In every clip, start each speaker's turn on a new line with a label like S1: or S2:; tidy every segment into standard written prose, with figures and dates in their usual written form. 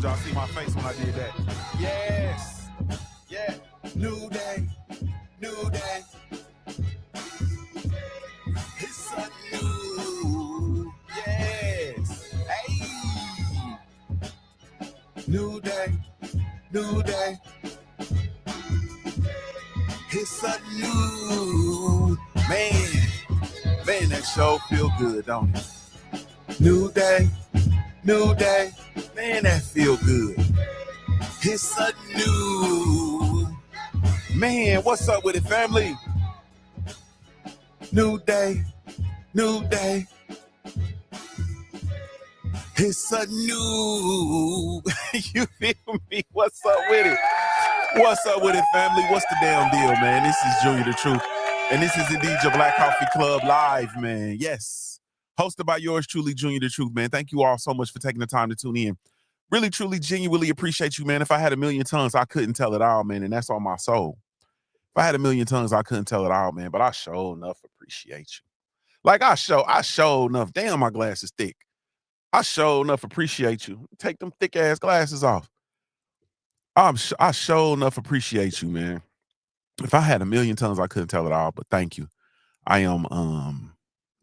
S1: want y'all to see my face when I did that. Yes. Yeah. New day. New day. It's a new. Yes. Hey. New day. New day. It's a new. Man, that show feel good, don't it? New day. New day. Man, that feel good. It's a new. Man, what's up with it, family? New day. New day. It's a new. You feel me? What's up with it? What's up with it, family? What's the damn deal, man? This is JuniorTheTruth, and this is indeed your Black Coffee Club live, man. Yes. Hosted by yours truly, JuniorTheTruth, man. Thank you all so much for taking the time to tune in. Really, truly, genuinely appreciate you, man. If I had a million tongues, I couldn't tell it all, man, and that's on my soul. If I had a million tongues, I couldn't tell it all, man, but I sure enough appreciate you. Like, I sure enough, damn, my glass is thick. I sure enough appreciate you. Take them thick-ass glasses off. I sure enough appreciate you, man. If I had a million tongues, I couldn't tell it all, but thank you. I am,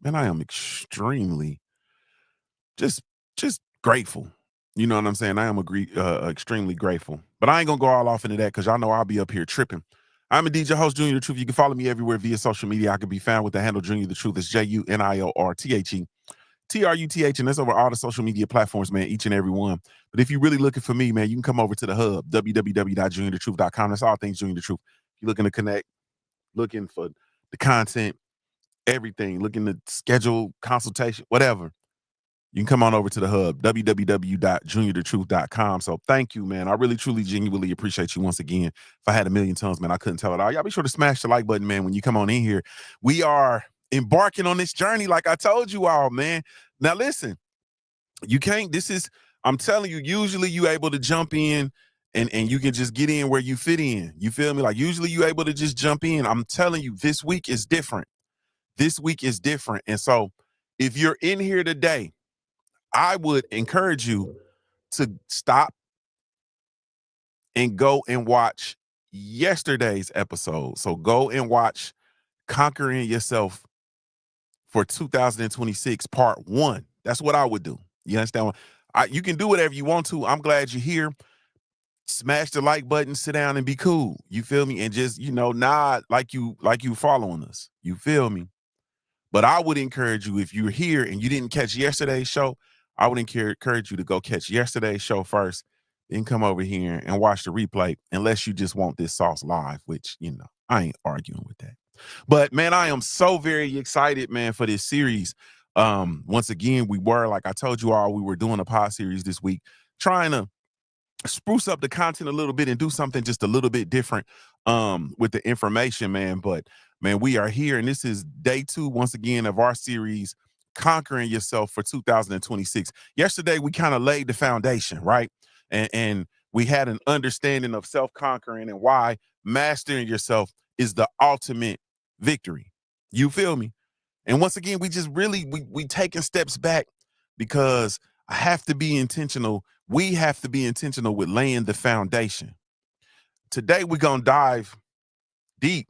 S1: man, I am extremely just grateful. You know what I'm saying? I am extremely grateful. But I ain't gonna go all off into that because y'all know I'll be up here tripping. I'm a DJ host, JuniorTheTruth. You can follow me everywhere via social media. I can be found with the handle JuniorTheTruth. It's JuniorTheTruth, and that's over all the social media platforms, man, each and every one. But if you're really looking for me, man, you can come over to the hub, www.JuniorTheTruth.com. That's all things JuniorTheTruth. If you're looking to connect, looking for the content, everything, looking to schedule consultation, whatever, you can come on over to the hub, www.JuniorTheTruth.com. So thank you, man. I really, truly, genuinely appreciate you once again. If I had a million tongues, man, I couldn't tell it all. Y'all be sure to smash the like button, man, when you come on in here. We are embarking on this journey like I told you all, man. Now, listen, you can't, I'm telling you, usually you able to jump in and you can just get in where you fit in. You feel me? Like, usually you able to just jump in. I'm telling you, this week is different. This week is different. And so if you're in here today, I would encourage you to stop and go and watch yesterday's episode. So go and watch Conquering Yourself for 2026 part 1. That's what I would do. You understand? You can do whatever you want to. I'm glad you're here. Smash the like button, sit down and be cool. You feel me? And just, nod like you following us. You feel me? But I would encourage you, if you're here and you didn't catch yesterday's show, I would encourage you to go catch yesterday's show first, then come over here and watch the replay, unless you just want this sauce live, which, I ain't arguing with that. But, man, I am so very excited, man, for this series. Once again, like I told you all, we were doing a pod series this week, trying to spruce up the content a little bit and do something just a little bit different with the information, man. But, man, we are here, and this is day 2, once again, of our series, Conquering Yourself for 2026. Yesterday, we kind of laid the foundation, right? And we had an understanding of self-conquering and why mastering yourself is the ultimate victory. You feel me? And once again, we just really, we taking steps back because I have to be intentional. We have to be intentional with laying the foundation. Today, we're going to dive deep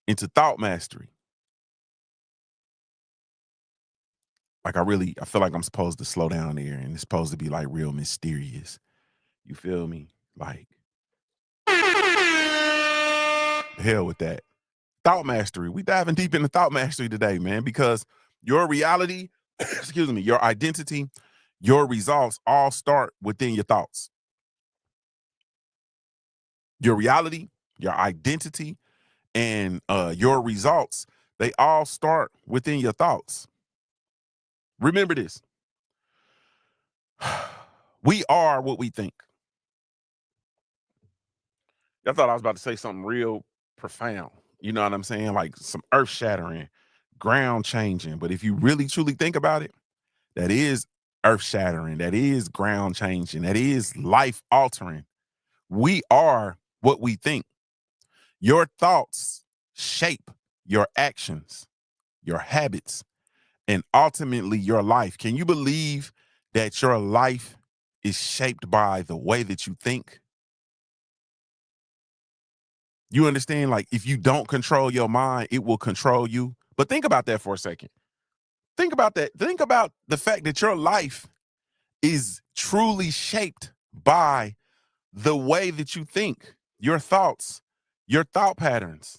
S1: into thought mastery. Like, I feel like I'm supposed to slow down there, and it's supposed to be like real mysterious. You feel me? Like, hell with that. Thought mastery. We diving deep into thought mastery today, man, because your reality, your identity, your results all start within your thoughts. Your reality, your identity, and your results, they all start within your thoughts. Remember this. We are what we think. I thought I was about to say something real profound. You know what I'm saying? Like some earth-shattering, ground-changing. But if you really, truly think about it, that is earth-shattering. That is ground-changing. That is life-altering. We are what we think. Your thoughts shape your actions, your habits, and ultimately your life. Can you believe that your life is shaped by the way that you think. You understand? Like, if you don't control your mind, it will control you. But think about that for a second. Think about that. Think about the fact that your life is truly shaped by the way that you think, your thoughts, your thought patterns.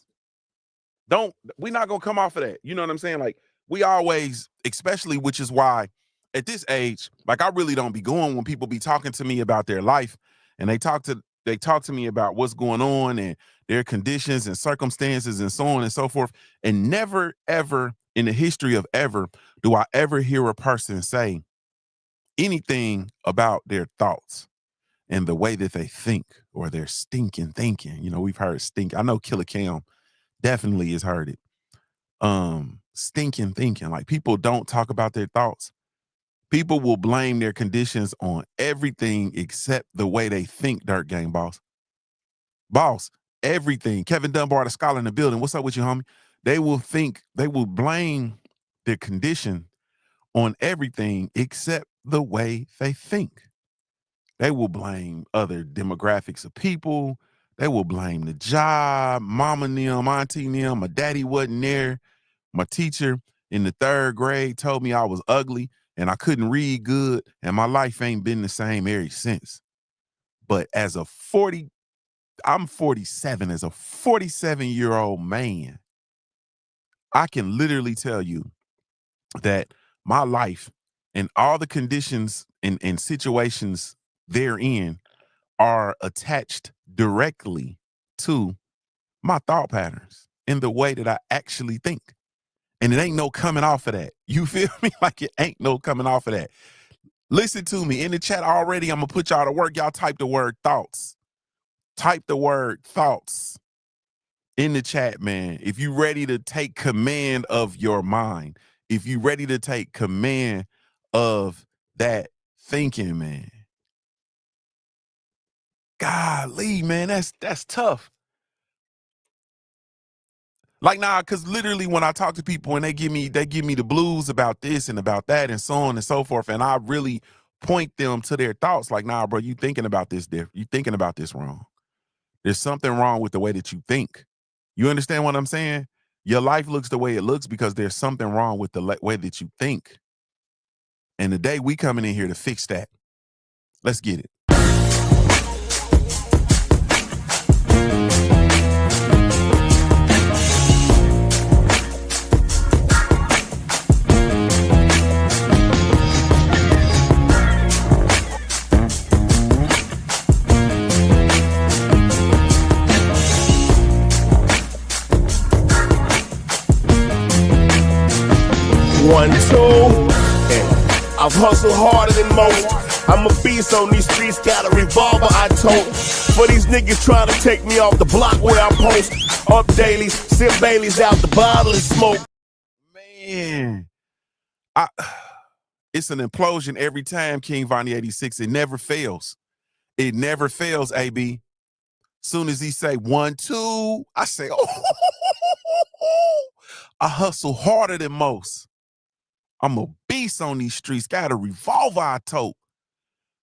S1: We're not gonna come off of that. You know what I'm saying? Like, we always, especially, which is why at this age, like, I really don't be going when people be talking to me about their life, and they talk to me about what's going on and their conditions and circumstances and so on and so forth. And never, ever in the history of ever do I ever hear a person say anything about their thoughts and the way that they think, or their stinking thinking. You know, we've heard stink. I know Killer Cam definitely has heard it. Stinking thinking. Like, people don't talk about their thoughts. People will blame their conditions on everything except the way they think, Dirt Gang boss. Boss, everything. Kevin Dunbar, the scholar in the building. What's up with you, homie? They will blame their condition on everything except the way they think. They will blame other demographics of people. They will blame the job, mama and them, auntie and them, my daddy wasn't there. My teacher in the 3rd grade told me I was ugly and I couldn't read good, and my life ain't been the same ever since. But I'm 47, as a 47-year-old man, I can literally tell you that my life and all the conditions and situations therein are attached directly to my thought patterns and the way that I actually think. And it ain't no coming off of that. You feel me? Like, it ain't no coming off of that. Listen to me. In the chat already, I'm going to put y'all to work. Y'all type the word thoughts. Type the word thoughts in the chat, man. If you ready to take command of your mind, if you ready to take command of that thinking, man. Golly, man, that's tough. Like, nah, because literally when I talk to people and they give me the blues about this and about that and so on and so forth, and I really point them to their thoughts, like, nah, bro, you thinking about this different. You thinking about this wrong. There's something wrong with the way that you think. You understand what I'm saying? Your life looks the way it looks because there's something wrong with the way that you think. And today we coming in here to fix that. Let's get it.
S2: One, two, I've hustled harder than most. I'm a beast on these streets, got a revolver I tote. For these niggas trying to take me off the block where I post. Up daily, sip Baileys out the bottle and smoke.
S1: Man, it's an implosion every time, King Vonnie 86. It never fails. It never fails, AB. Soon as he say 1, 2, I say, oh, I hustle harder than most. I'm a beast on these streets, got a revolver I tote.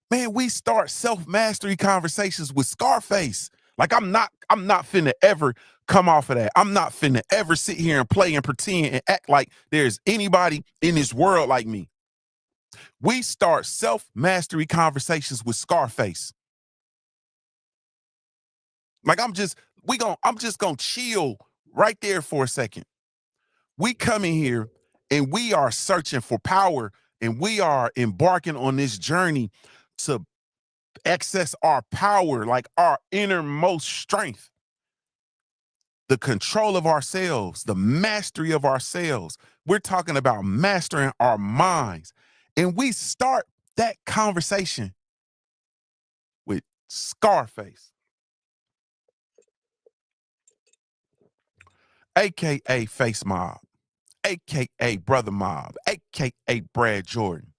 S1: Man, we start self-mastery conversations with Scarface. Like, I'm not finna ever come off of that. I'm not finna ever sit here and play and pretend and act like there's anybody in this world like me. We start self-mastery conversations with Scarface. Like, I'm just gonna chill right there for a second. We come in here and we are searching for power, and we are embarking on this journey to access our power, like our innermost strength, the control of ourselves, the mastery of ourselves. We're talking about mastering our minds. And we start that conversation with Scarface, AKA Face Mob, AKA Brother Mob, AKA Brad Jordan.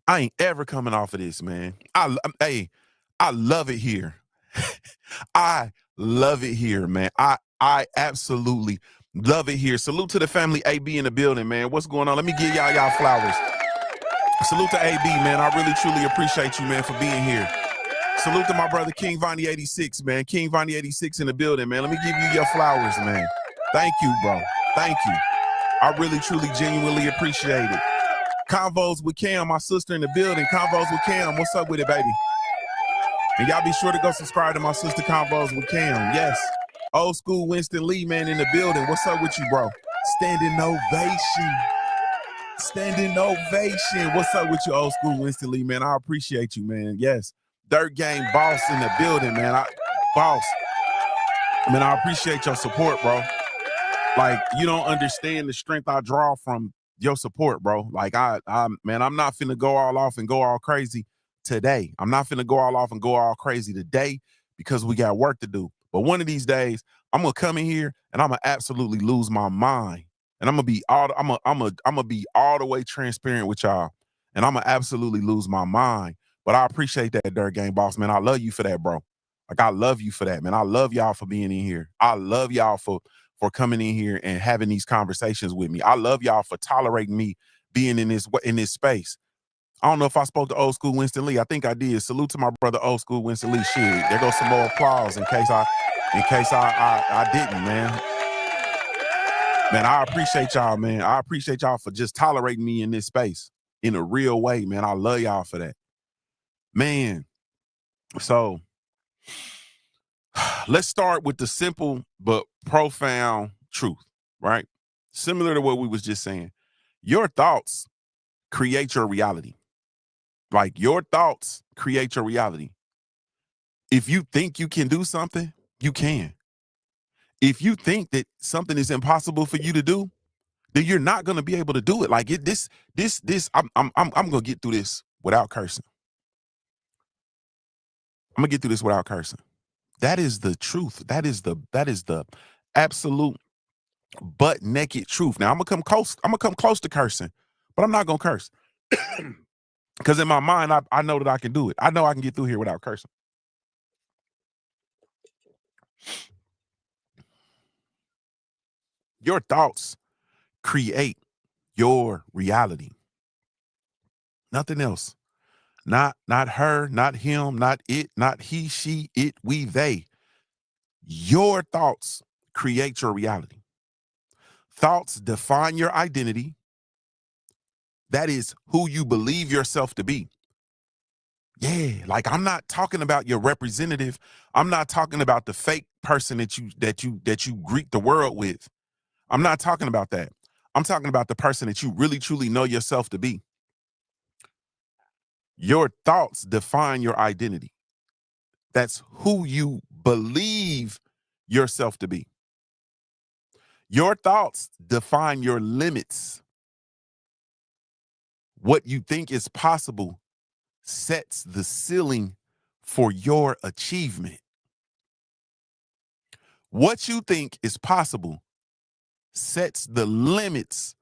S1: I ain't ever coming off of this, man. I love it here. I love it here, man. I absolutely love it here. Salute to the family AB in the building, man. What's going on? Let me give y'all flowers. Salute to AB, man. I really, truly appreciate you, man, for being here. Salute to my brother, King Vonnie 86, man. King Vonnie 86 in the building, man. Let me give you your flowers, man. Thank you, bro. Thank you. I really, truly, genuinely appreciate it. Convos with Cam, my sister in the building. Convos with Cam. What's up with it, baby? And y'all be sure to go subscribe to my sister Convos with Cam. Yes. Old school Winston Lee, man, in the building. What's up with you, bro? Standing ovation. Standing ovation. What's up with you, old school Winston Lee, man? I appreciate you, man. Yes. Dirt Game Boss in the building, man. Boss. Man, I appreciate your support, bro. Like, you don't understand the strength I draw from your support, bro. Like, man, I'm not finna go all off and go all crazy today. I'm not finna go all off and go all crazy today because we got work to do. But one of these days, I'm gonna come in here and I'm gonna absolutely lose my mind. And I'm gonna be all the way transparent with y'all. And I'm gonna absolutely lose my mind. But I appreciate that, Dirt Game Boss, man. I love you for that, bro. Like, I love you for that, man. I love y'all for being in here. I love y'all for coming in here and having these conversations with me. I love y'all for tolerating me being in this space. I don't know if I spoke to old school Winston Lee. I think I did. Salute to my brother, old school Winston Lee. Shit, there goes some more applause in case I didn't, man. Man, I appreciate y'all, man. I appreciate y'all for just tolerating me in this space in a real way, man. I love y'all for that. Man, so let's start with the simple but profound truth, right? Similar to what we was just saying. Your thoughts create your reality. Like, your thoughts create your reality. If you think you can do something, you can. If you think that something is impossible for you to do, then you're not going to be able to do it. Like, I'm going to get through this without cursing. I'm going to get through this without cursing. That is the truth. That is the absolute butt naked truth. Now I'm gonna come close to cursing, but I'm not gonna curse. Because in my mind, I know that I can do it. I know I can get through here without cursing. Your thoughts create your reality. Nothing else. Not her, not him, not it, not he, she, it, we, they. Your thoughts create your reality. Thoughts define your identity. That is who you believe yourself to be. Yeah, like, I'm not talking about your representative. I'm not talking about the fake person that you greet the world with. I'm not talking about that. I'm talking about the person that you really truly know yourself to be. Your thoughts define your identity. That's who you believe yourself to be. Your thoughts define your limits. What you think is possible sets the ceiling for your achievement. What you think is possible sets the limits,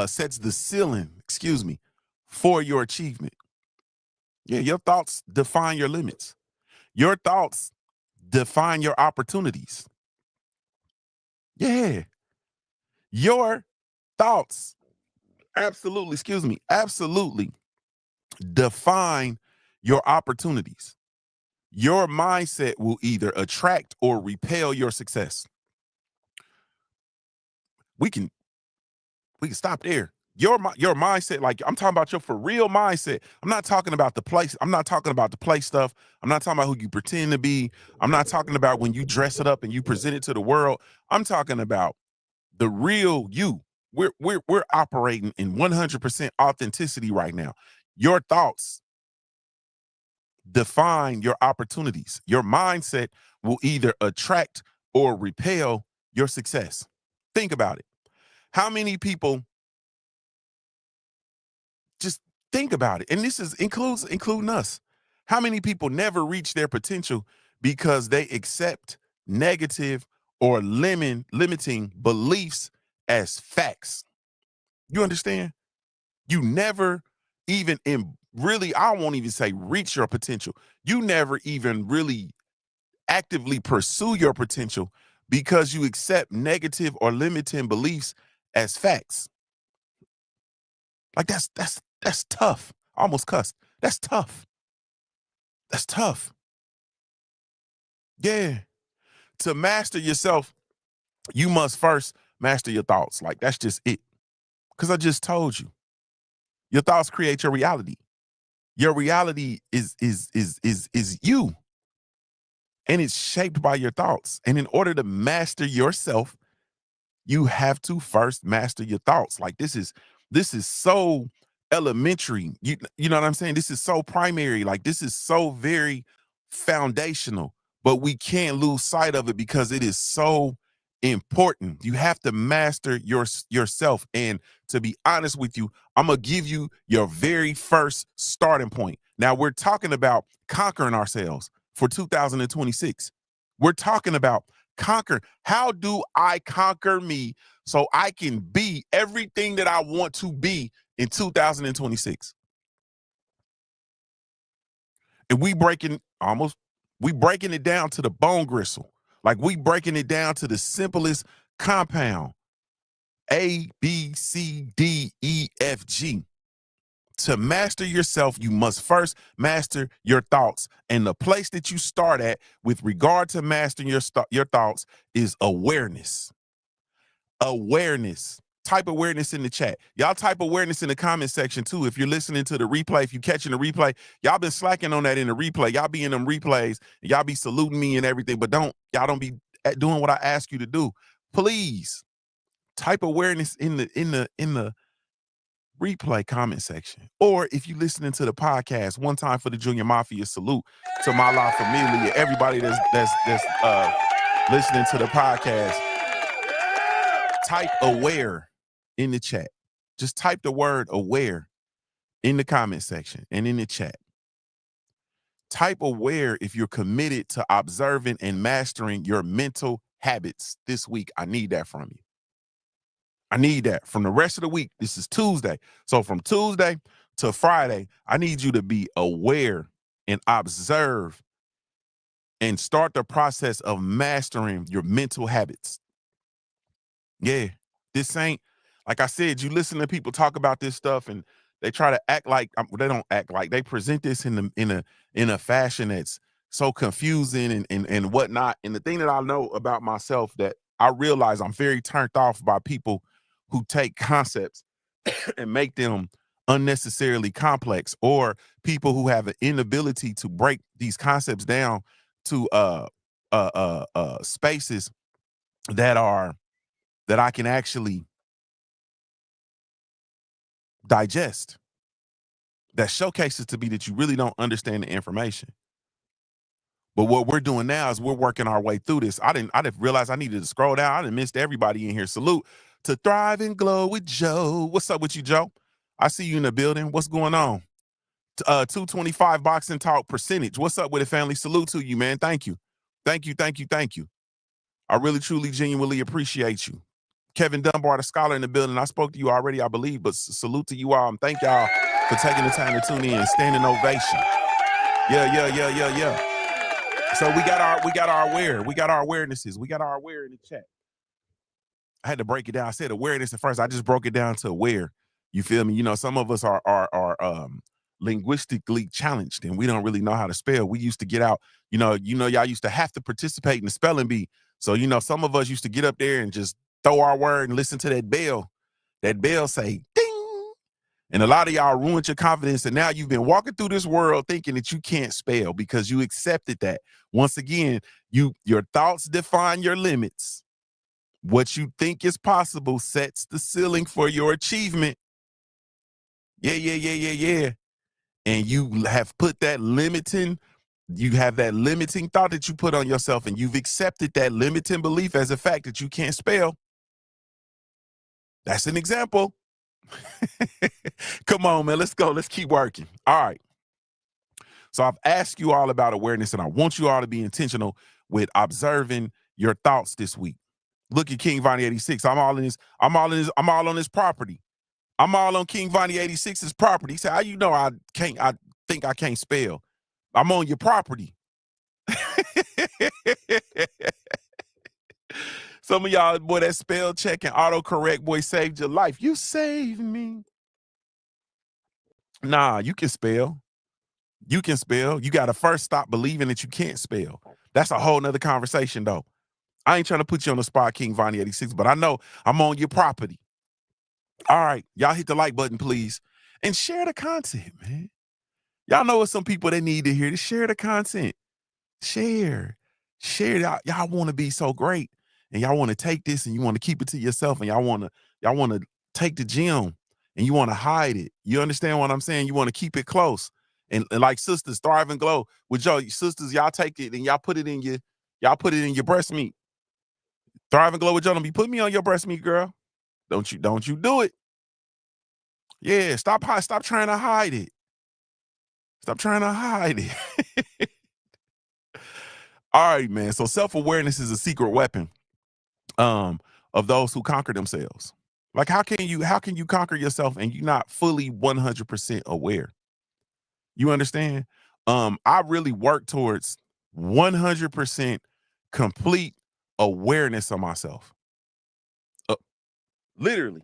S1: sets the ceiling, for your achievement. Yeah, your thoughts define your limits. Your thoughts define your opportunities. Yeah. Your thoughts absolutely define your opportunities. Your mindset will either attract or repel your success. We can stop there. Your mindset, like, I'm talking about your for real mindset. I'm not talking about the place. I'm not talking about the play stuff. I'm not talking about who you pretend to be. I'm not talking about when you dress it up and you present it to the world. I'm talking about the real you. We're operating in 100% authenticity right now. Your thoughts define your opportunities. Your mindset will either attract or repel your success. Think about it. How many people, just think about it, and this is including us. How many people never reach their potential because they accept negative or limiting beliefs as facts? You understand? You never even I won't even say reach your potential. You never even really actively pursue your potential because you accept negative or limiting beliefs as facts. Like, that's That's tough. I almost cussed. That's tough. That's tough. Yeah. To master yourself, you must first master your thoughts. Like, that's just it. Because I just told you, your thoughts create your reality. Your reality is you, and it's shaped by your thoughts. And in order to master yourself, you have to first master your thoughts. Like, this is so elementary. You know what I'm saying? This is so primary. Like, this is so very foundational, but we can't lose sight of it because it is so important. You have to master yourself. And to be honest with you, I'm gonna give you your very first starting point. Now, we're talking about conquering ourselves for 2026. We're talking about conquer. How do I conquer me so I can be everything that I want to be in 2026? And we breaking it down to the bone gristle. Like, we breaking it down to the simplest compound. A, B, C, D, E, F, G. To master yourself, you must first master your thoughts. And the place that you start at with regard to mastering your thoughts is awareness. Awareness. Type awareness in the chat. Y'all type awareness in the comment section too. If you're listening to the replay, if you're catching the replay, y'all been slacking on that in the replay. Y'all be in them replays, and y'all be saluting me and everything, but y'all don't be doing what I ask you to do. Please type awareness in the replay comment section. Or if you're listening to the podcast, one time for the Junior Mafia, salute to my La Familia, everybody that's listening to the podcast. Type aware in the chat. Just type the word aware in the comment section and in the chat. Type aware if you're committed to observing and mastering your mental habits this week. I need that from you. I need that from the rest of the week. This is Tuesday. So from Tuesday to Friday, I need you to be aware and observe and start the process of mastering your mental habits. Yeah, this ain't, like I said, you listen to people talk about this stuff and they try to act like, they don't act like, they present this in a fashion that's so confusing and whatnot. And the thing that I know about myself, that I realize I'm very turned off by people who take concepts and make them unnecessarily complex, or people who have an inability to break these concepts down to spaces that I can actually digest, that showcases to me that you really don't understand the information. But what we're doing now is we're working our way through this. I didn't realize I needed to scroll down. I didn't miss everybody in here. Salute to Thrive and Glow with Joe. What's up with you, Joe? I see you in the building. What's going on? 225 boxing talk percentage. What's up with it, family? Salute to you, man. Thank you. Thank you. Thank you. Thank you. I really, truly, genuinely appreciate you. Kevin Dunbar, the scholar in the building. I spoke to you already, I believe, but salute to you all. And thank y'all for taking the time to tune in. Standing ovation. Yeah. So we got our aware. We got our awarenesses. We got our aware in the chat. I had to break it down. I said awareness at first. I just broke it down to aware. You feel me? You know, some of us are linguistically challenged and we don't really know how to spell. We used to get out, y'all used to have to participate in the spelling bee. So, some of us used to get up there and just throw our word and listen to that bell say ding. And a lot of y'all ruined your confidence. And now you've been walking through this world thinking that you can't spell because you accepted that. Once again, your thoughts define your limits. What you think is possible sets the ceiling for your achievement. Yeah. And you have put that limiting thought that you put on yourself, and you've accepted that limiting belief as a fact that you can't spell. That's an example. Come on, man. Let's go. Let's keep working. All right. So I've asked you all about awareness, and I want you all to be intentional with observing your thoughts this week. Look at King Vonnie 86. I'm all on his property. I'm all on King Vonnie 86's property. He said, how you know I think I can't spell? I'm on your property. Some of y'all, boy, that spell check and autocorrect, boy, saved your life. You saved me. Nah, you can spell. You can spell. You got to first stop believing that you can't spell. That's a whole nother conversation, though. I ain't trying to put you on the spot, King Vonnie 86, but I know I'm on your property. All right, y'all hit the like button, please, and share the content, man. Y'all know what some people they need to hear to share the content. Share it out. Y'all want to be so great, and y'all want to take this and you want to keep it to yourself, and y'all want to take the gym and you want to hide it. You understand what I'm saying? You want to keep it close. And like sisters, Thrive and Glow with y'all sisters, y'all take it and y'all put it in your breast meat. Thrive and Glow with Joe, don't be put me on your breast meat, girl. Don't you do it. Yeah, stop trying to hide it. Stop trying to hide it. All right, man. So self-awareness is a secret weapon of those who conquer themselves. Like, how can you conquer yourself and you're not fully 100% aware? You understand? I really work towards 100% complete awareness of myself. Literally.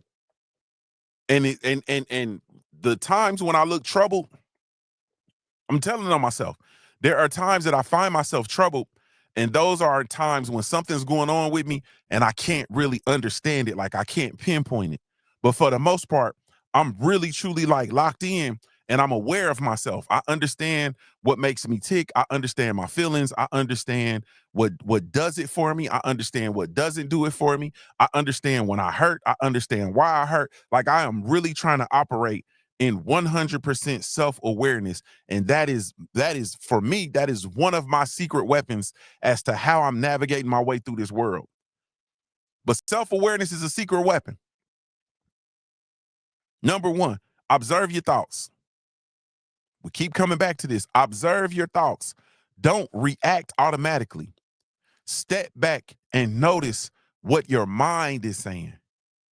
S1: And the times when I look troubled, I'm telling on myself, there are times that I find myself troubled, and those are times when something's going on with me and I can't really understand it. Like, I can't pinpoint it. But for the most part, I'm really truly like locked in and I'm aware of myself. I understand what makes me tick. I understand my feelings. I understand what does it for me. I understand what doesn't do it for me. I understand when I hurt. I understand why I hurt. Like, I am really trying to operate in 100% self-awareness. And that is for me, that is one of my secret weapons as to how I'm navigating my way through this world. But self-awareness is a secret weapon. Number one, observe your thoughts. We keep coming back to this. Observe your thoughts. Don't react automatically. Step back and notice what your mind is saying.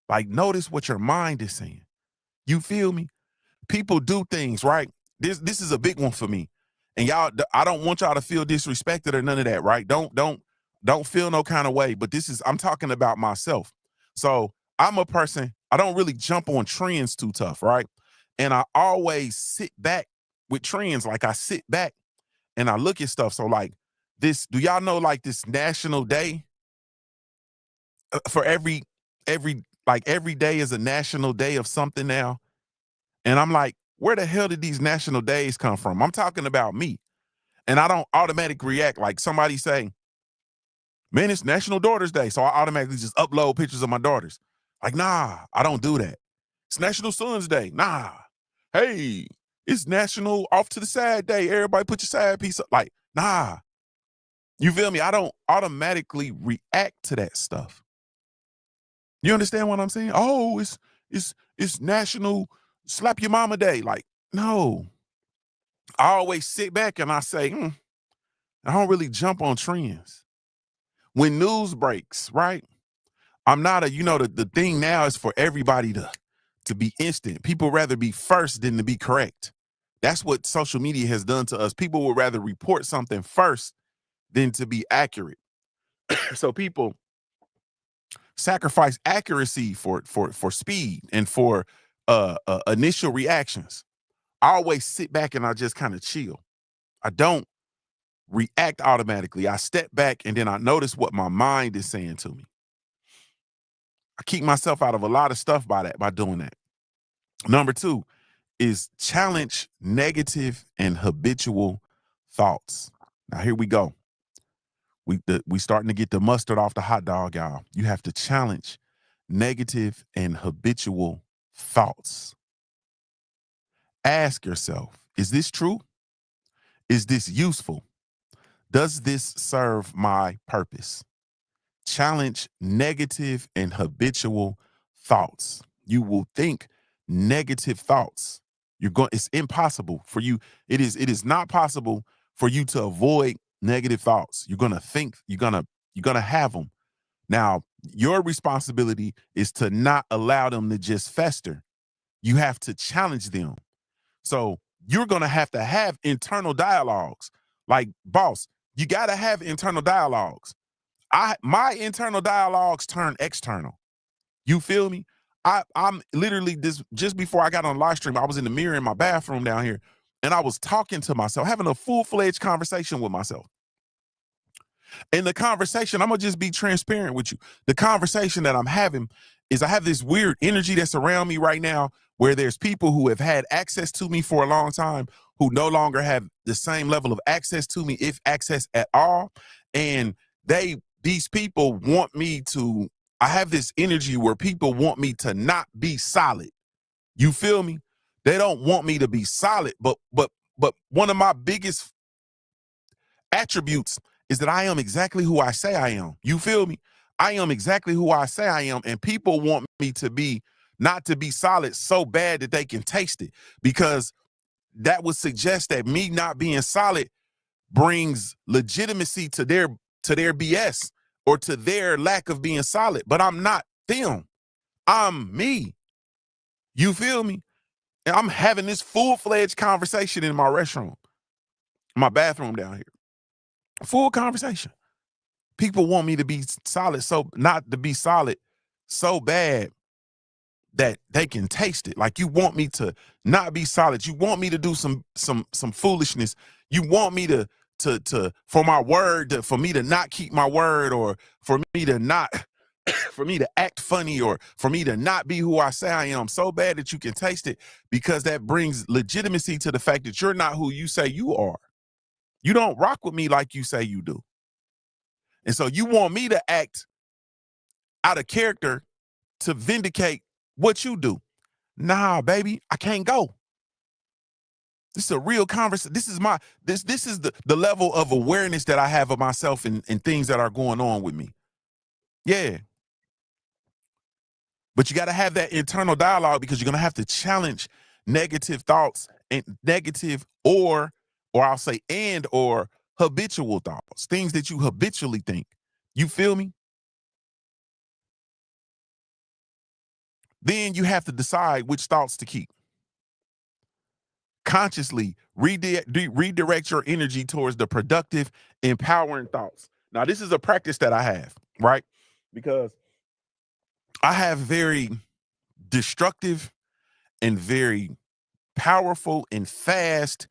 S1: Like, notice what your mind is saying. You feel me? People do things, right? This is a big one for me. And y'all, I don't want y'all to feel disrespected or none of that, right? Don't feel no kind of way. But I'm talking about myself. So I'm a person, I don't really jump on trends too tough, right? And I always sit back with trends. Like, I sit back and I look at stuff. So like this, do y'all know like this national day for every day is a national day of something now? And I'm like, where the hell did these national days come from? I'm talking about me. And I don't automatically react like somebody saying, man, it's National Daughters Day. So I automatically just upload pictures of my daughters. Like, nah, I don't do that. It's National Sons Day. Nah. Hey, it's National Off to the Side Day. Everybody put your side piece up. Like, nah. You feel me? I don't automatically react to that stuff. You understand what I'm saying? Oh, it's National Slap Your Mama Day. Like, no. I always sit back and I say, I don't really jump on trends. When news breaks, right? I'm not the thing now is for everybody to be instant. People rather be first than to be correct. That's what social media has done to us. People would rather report something first than to be accurate. So people sacrifice accuracy for speed and for initial reactions. I always sit back and I just kind of chill. I don't react automatically. I step back and then I notice what my mind is saying to me. I keep myself out of a lot of stuff by doing that. Number two is challenge negative and habitual thoughts. Now here we go. We starting to get the mustard off the hot dog, y'all. You have to challenge negative and habitual thoughts. Ask yourself, is this true? Is this useful? Does this serve my purpose? Challenge negative and habitual thoughts. You will think negative thoughts. It's impossible for you. It is not possible for you to avoid negative thoughts. You're going to think, you're going to have them. Now, your responsibility is to not allow them to just fester. You have to challenge them. So you're going to have internal dialogues. Like, boss, you got to have internal dialogues. My internal dialogues turn external. You feel me? I'm literally just before I got on live stream, I was in the mirror in my bathroom down here, and I was talking to myself, having a full-fledged conversation with myself. And the conversation, I'm gonna just be transparent with you. The conversation that I'm having is I have this weird energy that's around me right now where there's people who have had access to me for a long time who no longer have the same level of access to me, if access at all. And these people want me to, I have this energy where people want me to not be solid. You feel me? They don't want me to be solid, but one of my biggest attributes is that I am exactly who I say I am. You feel me? I am exactly who I say I am, and people want me to be not to be solid so bad that they can taste it, because that would suggest that me not being solid brings legitimacy to their BS or to their lack of being solid. But I'm not them. I'm me. You feel me? And I'm having this full-fledged conversation in my restroom, my bathroom down here. Full conversation. People want me to be solid, so not to be solid so bad that they can taste it. Like, you want me to not be solid. You want me to do some foolishness. You want me to for my word, for me to not keep my word, or for me to not for me to act funny, or for me to not be who I say I am so bad that you can taste it, because that brings legitimacy to the fact that you're not who you say you are. You don't rock with me like you say you do. And so you want me to act out of character to vindicate what you do. Nah, baby, I can't go. This is a real conversation. This is the level of awareness that I have of myself and things that are going on with me. Yeah. But you got to have that internal dialogue, because you're going to have to challenge negative thoughts and negative or I'll say or habitual thoughts, things that you habitually think. You feel me? Then you have to decide which thoughts to keep. Consciously redirect your energy towards the productive, empowering thoughts. Now, this is a practice that I have, right? Because I have very destructive and very powerful and fast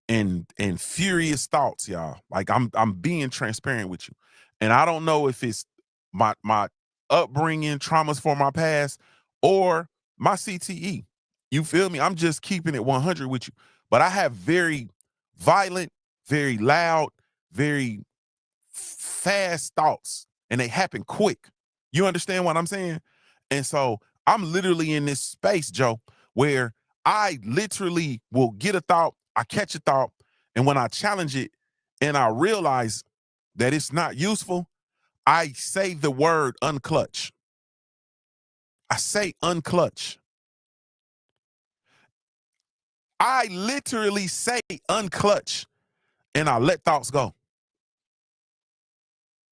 S1: and furious thoughts, y'all. Like, I'm being transparent with you. And I don't know if it's my upbringing, traumas for my past, or my CTE. You feel me? I'm just keeping it 100 with you. But I have very violent, very loud, very fast thoughts, and they happen quick. You understand what I'm saying? And so I'm literally in this space, Joe, where I literally will get a thought, I catch a thought, and when I challenge it and I realize that it's not useful, I say the word unclutch. I say unclutch. I literally say unclutch, and I let thoughts go,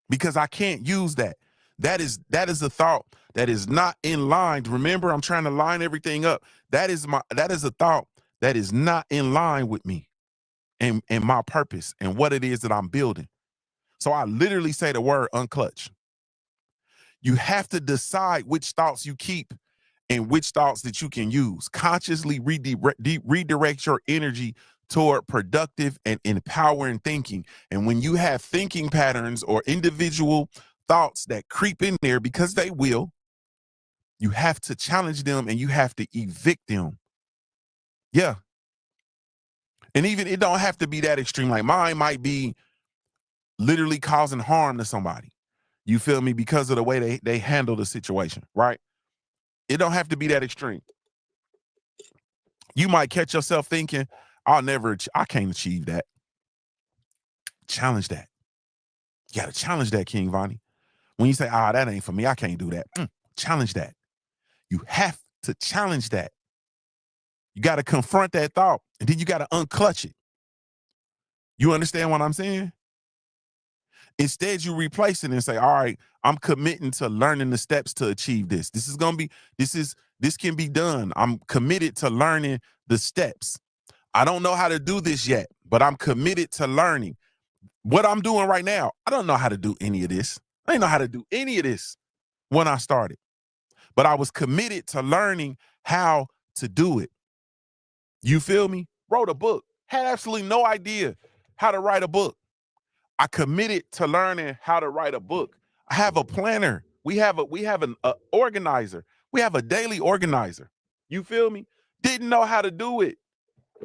S1: because I can't use that. That is a thought that is not in line. Remember, I'm trying to line everything up. That is a thought that is not in line with me and my purpose and what it is that I'm building. So I literally say the word unclutch. You have to decide which thoughts you keep and which thoughts that you can use. Consciously redirect your energy toward productive and empowering thinking. And when you have thinking patterns or individual thoughts that creep in there, because they will, you have to challenge them and you have to evict them. Yeah. And even it don't have to be that extreme. Like, mine might be literally causing harm to somebody. You feel me? Because of the way they handle the situation, right? It don't have to be that extreme. You might catch yourself thinking, I can't achieve that. Challenge that. You got to challenge that, King Vonnie. When you say, that ain't for me, I can't do that. Challenge that. You have to challenge that. You got to confront that thought, and then you got to unclutch it. You understand what I'm saying? Instead, you replace it and say, all right, I'm committing to learning the steps to achieve this. This can be done. I'm committed to learning the steps. I don't know how to do this yet, but I'm committed to learning. What I'm doing right now, I don't know how to do any of this. I didn't know how to do any of this when I started. but I was committed to learning how to do it. You feel me? Wrote a book, had absolutely no idea how to write a book. I committed to learning how to write a book. I have a planner. We have an organizer. We have a daily organizer. You feel me? Didn't know how to do it.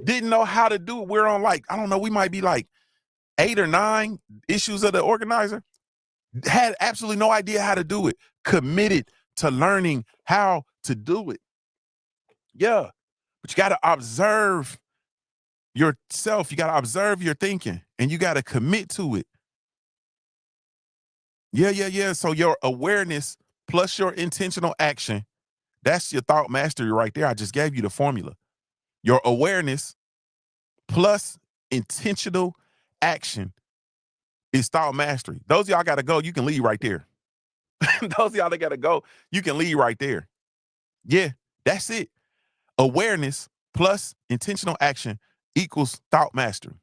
S1: Didn't know how to do it. We're on like, I don't know, we might be like 8 or 9 issues of the organizer. Had absolutely no idea how to do it. Committed to learning how to do it. Yeah. But you got to observe yourself. You got to observe your thinking and you got to commit to it. Yeah. So your awareness plus your intentional action, that's your thought mastery right there. I just gave you the formula. Your awareness plus intentional action is thought mastery. Those of y'all got to go. You can leave right there. Those of y'all that got to go, you can leave right there. Yeah, that's it. Awareness plus intentional action equals thought mastery.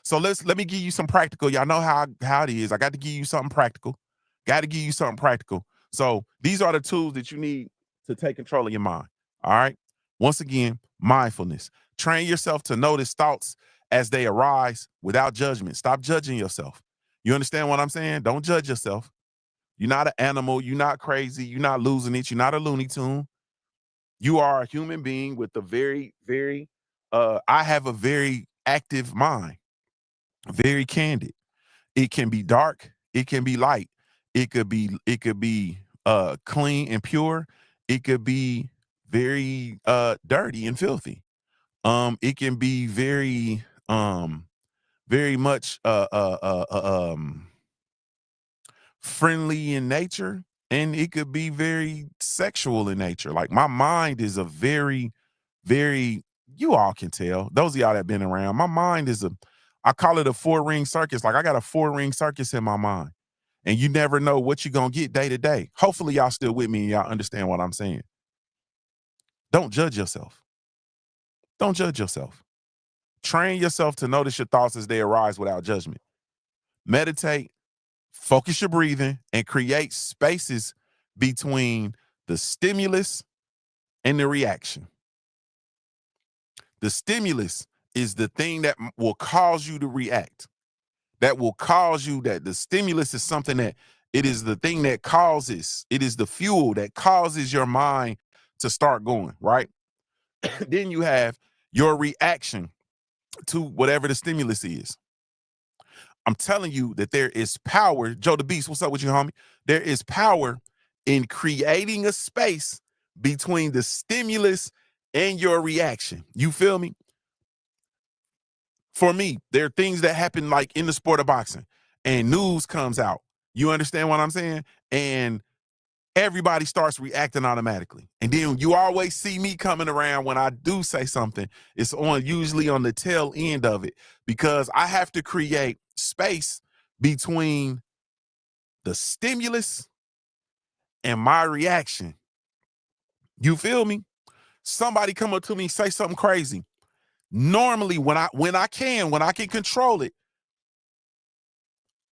S1: So let me give you some practical. Y'all know how it is. I got to give you something practical. Got to give you something practical. So these are the tools that you need to take control of your mind. All right. Once again, mindfulness. Train yourself to notice thoughts as they arise without judgment. Stop judging yourself. You understand what I'm saying? Don't judge yourself. You're not an animal. You're not crazy. You're not losing it. You're not a Looney Tune. You are a human being with a very, very, I have a very active mind, very candid. It can be dark. It can be light. It could be clean and pure. It could be very dirty and filthy. It can be very much friendly in nature, and it could be very sexual in nature. Like my mind is a very, very, you all can tell. Those of y'all that been around, my mind is I call it a 4-ring circus. Like I got a 4-ring circus in my mind. And you never know what you're gonna get day to day. Hopefully y'all still with me and y'all understand what I'm saying. Don't judge yourself. Don't judge yourself. Train yourself to notice your thoughts as they arise without judgment. Meditate, focus your breathing, and create spaces between the stimulus and the reaction. The stimulus is the thing that will cause you to react. That will cause you, that the stimulus is something that it is the thing that causes, it is the fuel that causes your mind to start going, right? Then you have your reaction to whatever the stimulus is. I'm telling you that there is power. Joe the Beast, what's up with you, homie? There is power in creating a space between the stimulus and your reaction. You feel me? For me, there are things that happen like in the sport of boxing and news comes out. You understand what I'm saying? And everybody starts reacting automatically. And then you always see me coming around when I do say something. It's usually on the tail end of it because I have to create space between the stimulus and my reaction. You feel me? Somebody come up to me, say something crazy. Normally when I can control it,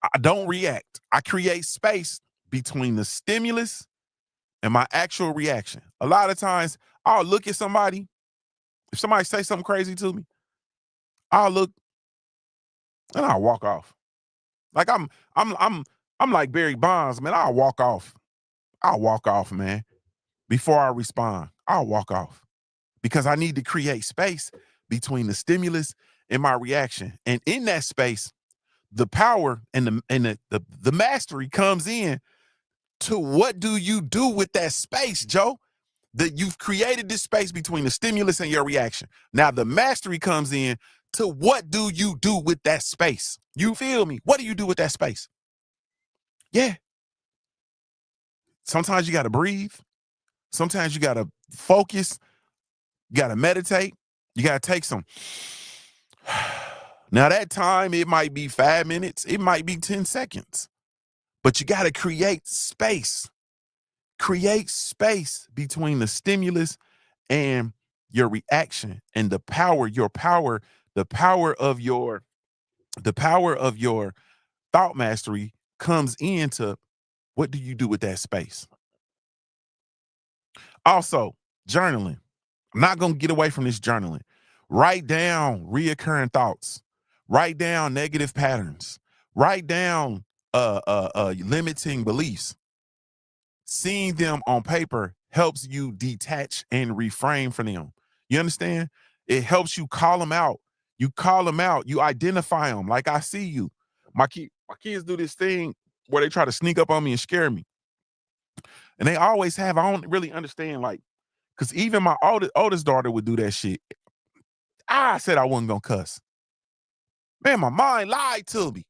S1: I don't react. I create space between the stimulus and my actual reaction. A lot of times I'll look at somebody. If somebody say something crazy to me, I'll look and I'll walk off. Like I'm like Barry Bonds, man. I'll walk off. I'll walk off, man. Before I respond, I'll walk off because I need to create space between the stimulus and my reaction. And in that space, the power and the mastery comes in to what do you do with that space, Joe? That you've created this space between the stimulus and your reaction. Now the mastery comes in to what do you do with that space? You feel me? What do you do with that space? Yeah. Sometimes you got to breathe. Sometimes you got to focus. You got to meditate. You got to take some. Now that time, it might be 5 minutes. It might be 10 seconds. But you got to create space. Create space between the stimulus and your reaction and the power of your thought mastery comes into what do you do with that space? Also, journaling. I'm not going to get away from this journaling. Write down reoccurring thoughts. Write down negative patterns. Write down limiting beliefs. Seeing them on paper helps you detach and reframe from them. You understand? It helps you call them out. You call them out. You identify them. Like, I see you. My kids do this thing where they try to sneak up on me and scare me. And they always have. I don't really understand, like, because even my oldest daughter would do that shit. I said I wasn't going to cuss. Man, my mind lied to me.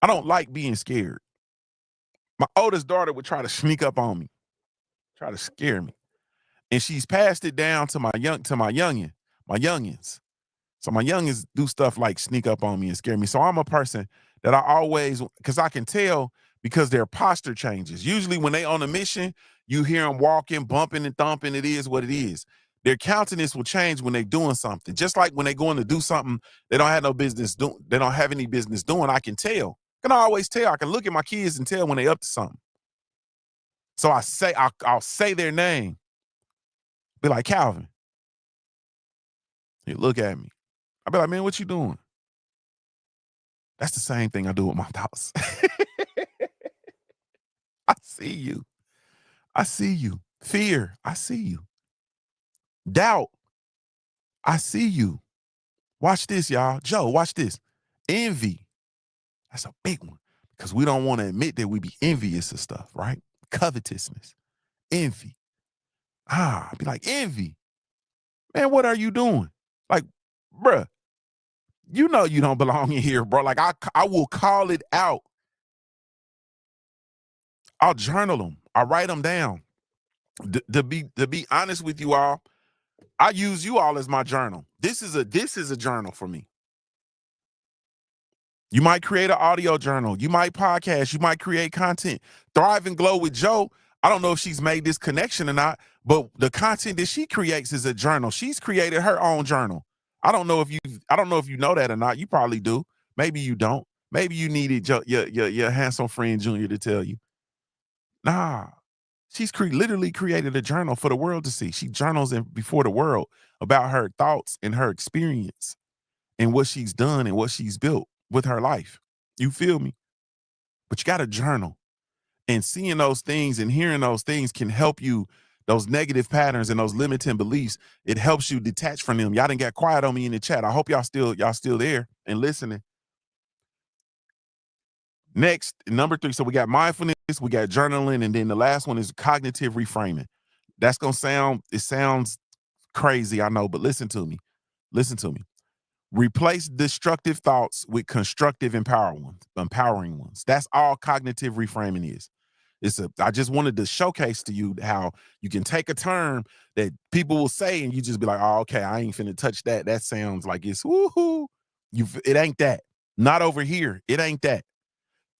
S1: I don't like being scared. My oldest daughter would try to sneak up on me, try to scare me. And she's passed it down to my youngins. So my youngins do stuff like sneak up on me and scare me. So I'm a person that I always, because I can tell because their posture changes. Usually when they on a mission, you hear them walking, bumping and thumping. It is what it is. Their countenance will change when they're doing something. Just like when they're going to do something they don't have no business doing, they don't have any business doing, I can tell. I can always tell. I can look at my kids and tell when they up to something. So I'll say their name. Be like, Calvin. He look at me. I'll be like, man, what you doing? That's the same thing I do with my thoughts. I see you. I see you. Fear, I see you. Doubt, I see you. Watch this, y'all. Joe, watch this. Envy, that's a big one because we don't want to admit that we be envious of stuff, right? Covetousness, envy. I'd be like, envy. Man, what are you doing? Like, bruh, you know you don't belong in here, bro. Like, I will call it out. I'll journal them. I'll write them down. To be honest with you all, I use you all as my journal. This is a journal for me. You might create an audio journal. You might podcast. You might create content. Thrive and Glow with Joe. I don't know if she's made this connection or not, but the content that she creates is a journal. She's created her own journal. I don't know if you know that or not. You probably do. Maybe you don't. Maybe you needed your handsome friend Junior to tell you. Nah, she's literally created a journal for the world to see. She journals before the world about her thoughts and her experience and what she's done and what she's built with her life. You feel me? But you got to journal. And seeing those things and hearing those things can help you, those negative patterns and those limiting beliefs, it helps you detach from them. Y'all done got quiet on me in the chat. I hope y'all still there and listening. Next, number 3. So we got mindfulness, we got journaling, and then the last one is cognitive reframing. That's going to sounds crazy, I know, but listen to me. Listen to me. Replace destructive thoughts with constructive, empowering ones. That's all cognitive reframing is. I just wanted to showcase to you how you can take a term that people will say and you just be like, oh, okay, I ain't finna touch that. That sounds like it's woohoo. It ain't that. Not over here. It ain't that.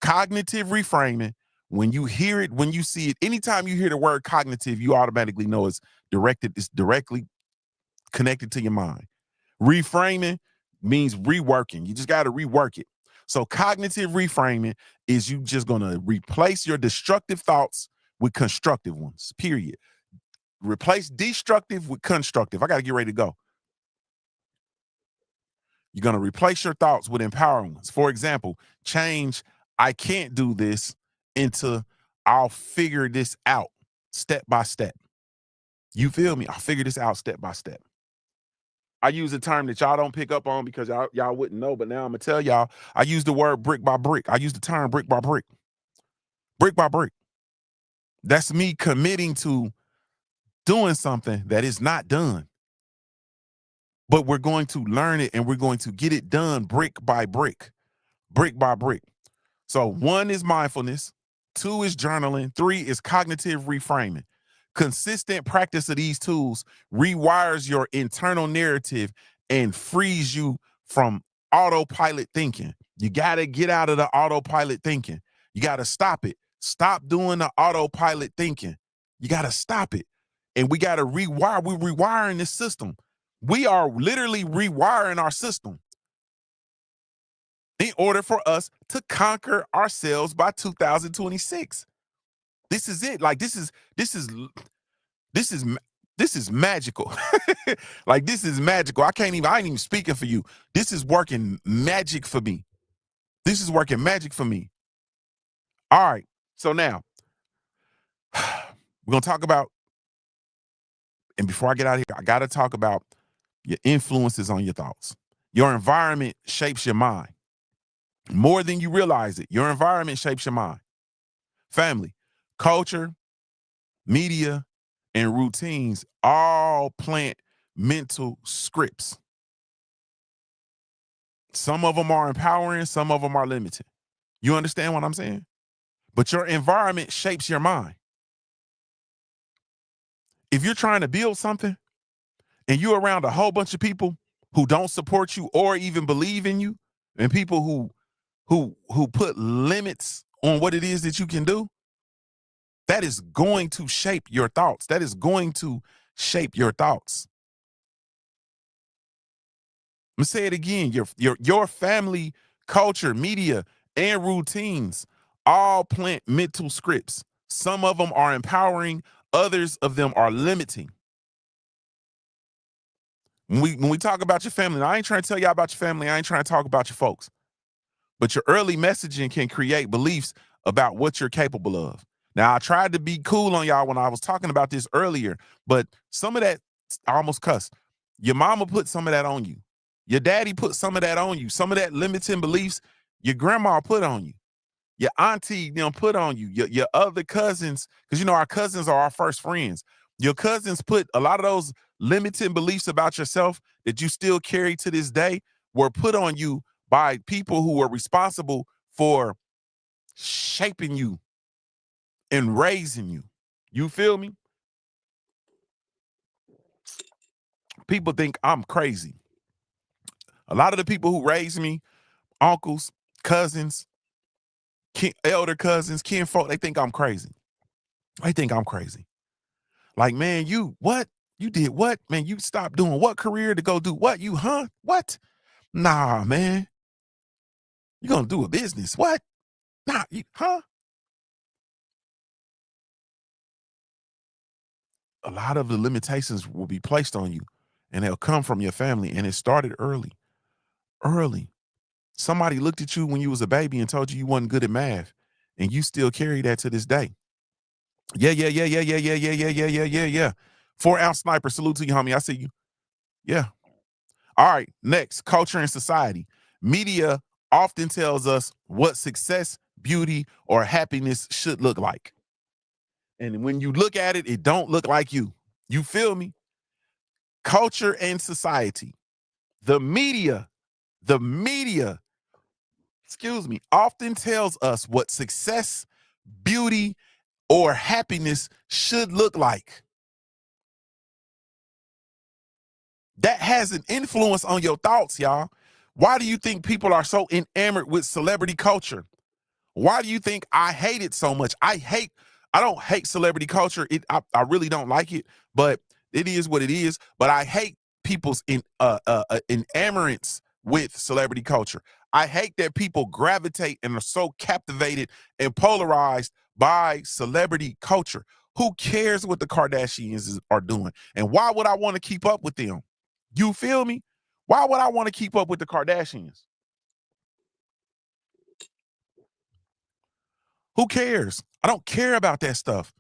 S1: Cognitive reframing, when you hear it, when you see it, anytime you hear the word cognitive, you automatically know it's directly connected to your mind. Reframing means reworking. You just got to rework it. So cognitive reframing is you just going to replace your destructive thoughts with constructive ones, period. Replace destructive with constructive. I got to get ready to go. You're going to replace your thoughts with empowering ones. For example, change I can't do this into I'll figure this out step by step. You feel me? I'll figure this out step by step. I use a term that y'all don't pick up on because y'all wouldn't know, but now I'm going to tell y'all, I use the word brick by brick. I use the term brick by brick. Brick by brick. That's me committing to doing something that is not done. But we're going to learn it and we're going to get it done brick by brick. Brick by brick. So 1 is mindfulness, 2 is journaling, 3 is cognitive reframing. Consistent practice of these tools rewires your internal narrative and frees you from autopilot thinking. You got to get out of the autopilot thinking. You got to stop it. Stop doing the autopilot thinking. You got to stop it. And we got to rewire. We're rewiring this system. We are literally rewiring our system in order for us to conquer ourselves by 2026. This is it. Like this is magical. Like this is magical. I ain't even speaking for you. This is working magic for me. This is working magic for me. All right. So now we're gonna talk about, and before I get out of here, I gotta talk about your influences on your thoughts. Your environment shapes your mind. More than you realize it. Your environment shapes your mind. Family, culture, media, and routines all plant mental scripts. Some of them are empowering, some of them are limiting. You understand what I'm saying? But your environment shapes your mind. If you're trying to build something and you're around a whole bunch of people who don't support you or even believe in you, and people who put limits on what it is that you can do, that is going to shape your thoughts. That is going to shape your thoughts. I'm gonna say it again. Your family, culture, media, and routines all plant mental scripts. Some of them are empowering, others of them are limiting. When we talk about your family, I ain't trying to tell y'all about your family. I ain't trying to talk about your folks. But your early messaging can create beliefs about what you're capable of. Now, I tried to be cool on y'all when I was talking about this earlier, but some of that, I almost cussed. Your mama put some of that on you. Your daddy put some of that on you. Some of that limiting beliefs your grandma put on you. Your auntie put on you. Your other cousins, because our cousins are our first friends. Your cousins put a lot of those limiting beliefs about yourself that you still carry to this day were put on you by people who were responsible for shaping you and raising you. You feel me? People think I'm crazy. A lot of the people who raised me, uncles, cousins, elder cousins, kinfolk, they think I'm crazy. They think I'm crazy. Like, man, you what? You did what? Man, you stopped doing what career to go do what? You, huh? What? Nah, man. You gonna do a business. What? Nah, you, huh? A lot of the limitations will be placed on you and they'll come from your family. And it started early. Early. Somebody looked at you when you was a baby and told you wasn't good at math, and you still carry that to this day. Yeah, yeah, yeah, yeah, yeah, yeah, yeah, yeah, yeah, yeah, yeah, yeah. 4-ounce sniper, salute to you, homie. I see you. Yeah. All right, next, culture and society. Media often tells us what success, beauty, or happiness should look like. And when you look at it, it don't look like you. You feel me? Culture and society. The media, often tells us what success, beauty, or happiness should look like. That has an influence on your thoughts, y'all. Why do you think people are so enamored with celebrity culture? Why do you think I hate it so much? I don't hate celebrity culture. I really don't like it, but it is what it is. But I hate people's enamorance with celebrity culture. I hate that people gravitate and are so captivated and polarized by celebrity culture. Who cares what the Kardashians are doing? And why would I want to keep up with them? You feel me? Why would I want to keep up with the Kardashians? Who cares? I don't care about that stuff.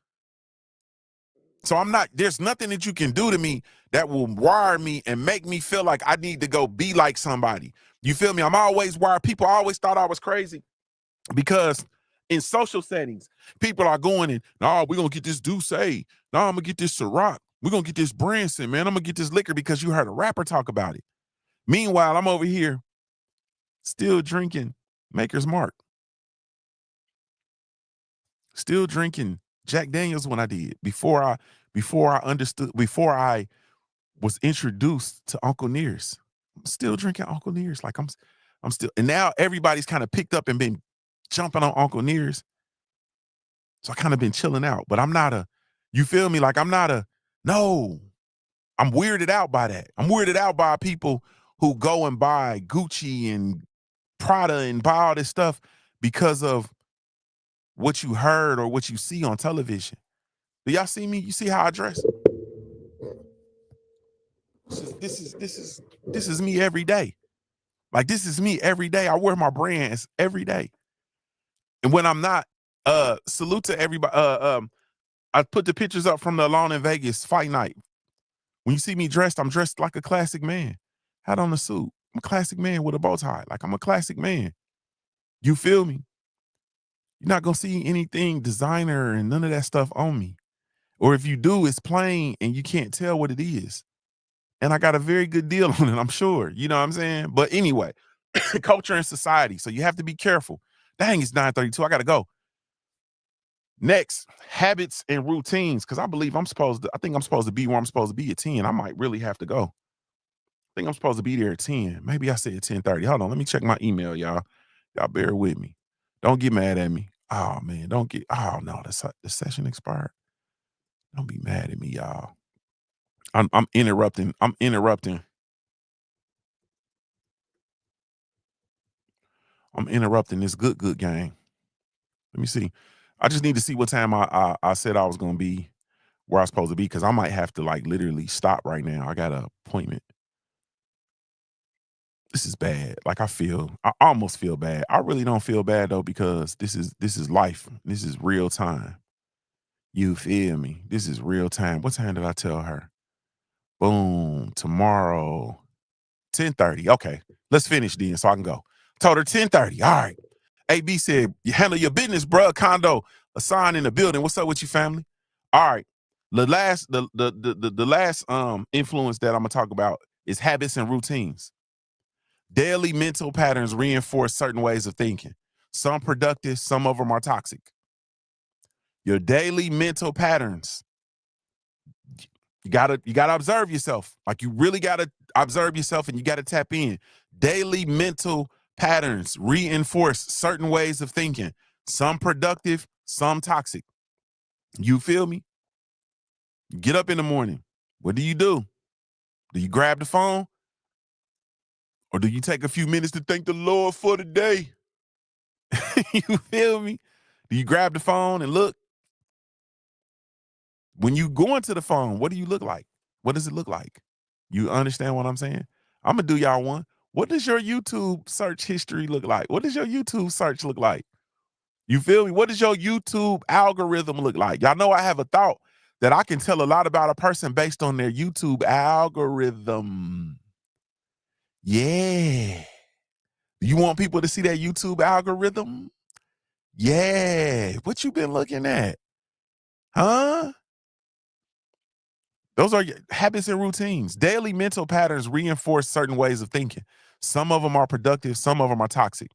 S1: So there's nothing that you can do to me that will wire me and make me feel like I need to go be like somebody. You feel me? I'm always wired. People always thought I was crazy because in social settings, people are going and, no, we're going to get this Douce. No, I'm going to get this Ciroc. We're going to get this Branson, man. I'm going to get this liquor because you heard a rapper talk about it. Meanwhile, I'm over here still drinking Maker's Mark. Still drinking Jack Daniels when I did before I was introduced to Uncle Near's. I'm still drinking Uncle Near's. Like I'm still, and now everybody's kind of picked up and been jumping on Uncle Near's. So I kind of been chilling out, but you feel me? Like I'm weirded out by that. I'm weirded out by people who go and buy Gucci and Prada and buy all this stuff because of what you heard or what you see on television. Do y'all see me? You see how I dress? This is me every day. Like, this is me every day. I wear my brands every day. And when I'm not, salute to everybody. I put the pictures up from the Alone in Vegas fight night. When you see me dressed, I'm dressed like a classic man. Hat on the suit. I'm a classic man with a bow tie. Like, I'm a classic man. You feel me? You're not gonna see anything designer and none of that stuff on me. Or if you do, it's plain and you can't tell what it is. And I got a very good deal on it, I'm sure. You know what I'm saying? But anyway, culture and society. So you have to be careful. Dang, it's 9:32. I gotta go. Next, habits and routines. Because I think I'm supposed to be where I'm supposed to be at 10. I might really have to go. I think I'm supposed to be there at 10. Maybe I said 10:30. Hold on, let me check my email, y'all. Y'all bear with me. Don't get mad at me. Oh man, oh no, the session expired. Don't be mad at me, y'all. I'm interrupting. I'm interrupting this good game. Let me see. I just need to see what time I said I was gonna be where I was supposed to be, because I might have to like literally stop right now. I got an appointment. This is bad. Like, I almost feel bad. I really don't feel bad though, because this is life. This is real time. You feel me? This is real time. What time did I tell her? Boom. Tomorrow, 10:30. Okay, let's finish then so I can go. Told her 10:30. All right. AB said, you handle your business, bruh. Condo assigned in the building. What's up with you, family? All right. The last influence that I'm gonna talk about is habits and routines. Daily mental patterns reinforce certain ways of thinking. Some productive, some of them are toxic. Your daily mental patterns. You gotta observe yourself. Like, you really gotta observe yourself, and you gotta tap in. Daily mental patterns reinforce certain ways of thinking. Some productive, some toxic. You feel me? You get up in the morning. What do? Do you grab the phone? Or do you take a few minutes to thank the Lord for the day? You feel me? Do you grab the phone and look? When you go into the phone, what do you look like? What does it look like? You understand what I'm saying? I'm gonna do y'all one. What does your YouTube search history look like? What does your YouTube search look like? You feel me? What does your YouTube algorithm look like? Y'all know I have a thought that I can tell a lot about a person based on their YouTube algorithm. Yeah. You want people to see that YouTube algorithm? Yeah. What you been looking at? Huh? Those are your habits and routines. Daily mental patterns reinforce certain ways of thinking. Some of them are productive, some of them are toxic.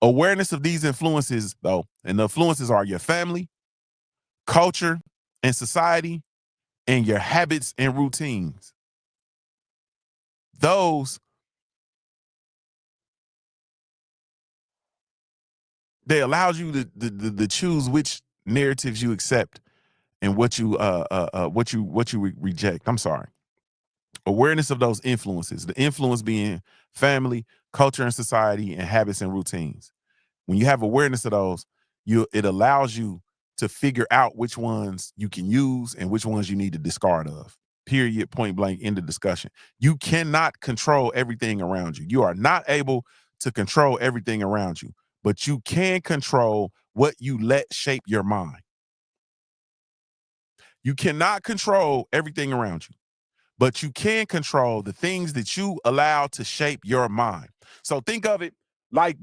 S1: Awareness of these influences, though, and the influences are your family, culture, and society, and your habits and routines. Those, they allows you to choose which narratives you accept and what you reject. I'm sorry. Awareness of those influences, the influence being family, culture and society, and habits and routines. When you have awareness of those, it allows you to figure out which ones you can use and which ones you need to discard of. Period, point blank, end of discussion. You cannot control everything around you. You are not able to control everything around you, but you can control what you let shape your mind. You cannot control everything around you, but you can control the things that you allow to shape your mind. So think of it like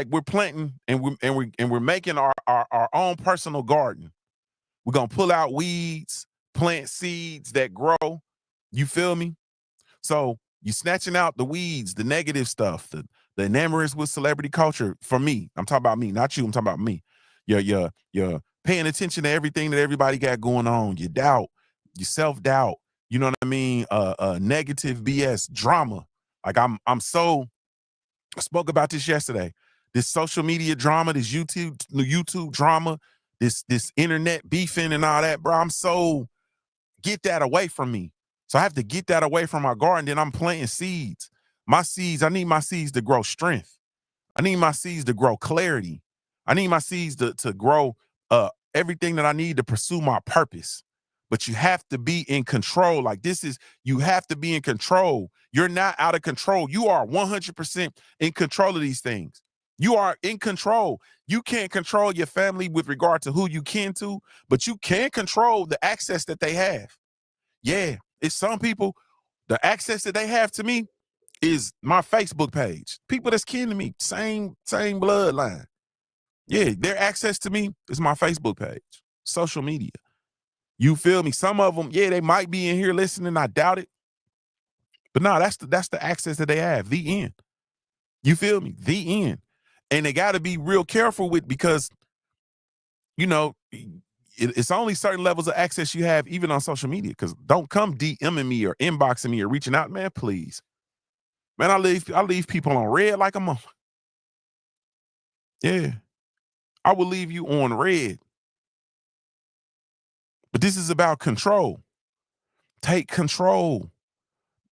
S1: we're planting and we're making our own personal garden. We're gonna pull out weeds, plant seeds that grow. You feel me? So you snatching out the weeds, the negative stuff, the enamours with celebrity culture. For me, I'm talking about me, not you. I'm talking about me. You're paying attention to everything that everybody got going on. Your doubt, your self-doubt. You know what I mean? Negative BS drama. Like I spoke about this yesterday. This social media drama, this YouTube drama, this internet beefing and all that, bro. Get that away from me. So I have to get that away from my garden. Then I'm planting seeds. I need my seeds to grow strength. I need my seeds to grow clarity. I need my seeds to grow everything that I need to pursue my purpose. But you have to be in control. Like you have to be in control. You're not out of control. You are 100% in control of these things. You are in control. You can't control your family with regard to who you can to, but you can control the access that they have. Yeah, it's some people, the access that they have to me is my Facebook page. People that's kin to me, same bloodline. Yeah, their access to me is my Facebook page, social media. You feel me? Some of them, yeah, they might be in here listening. I doubt it. But no, that's the access that they have. The end. You feel me? The end. And they got to be real careful with, because, you know, it's only certain levels of access you have even on social media. Because don't come DMing me or inboxing me or reaching out, man, please. Man, I leave people on red like a mother. Yeah. I will leave you on red. But this is about control. Take control.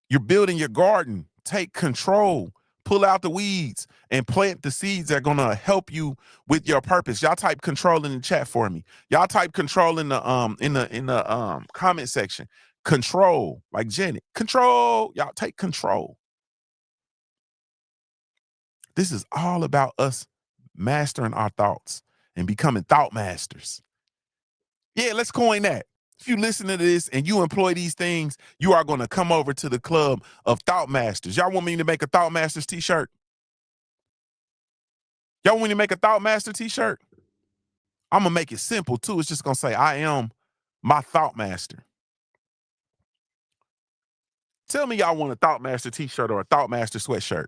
S1: You're building your garden. Take control. Pull out the weeds and plant the seeds that are gonna help you with your purpose. Y'all type control in the chat for me. Y'all type control in the comment section. Control, like Janet. Control. Y'all take control. This is all about us mastering our thoughts and becoming thought masters. Yeah, let's coin that. If you listen to this and you employ these things, you are going to come over to the club of Thought Masters. Y'all want me to make a Thought Masters t-shirt? Y'all want me to make a Thought Master t-shirt? I'm going to make it simple too. It's just going to say, I am my Thought Master. Tell me y'all want a Thought Master t-shirt or a Thought Master sweatshirt.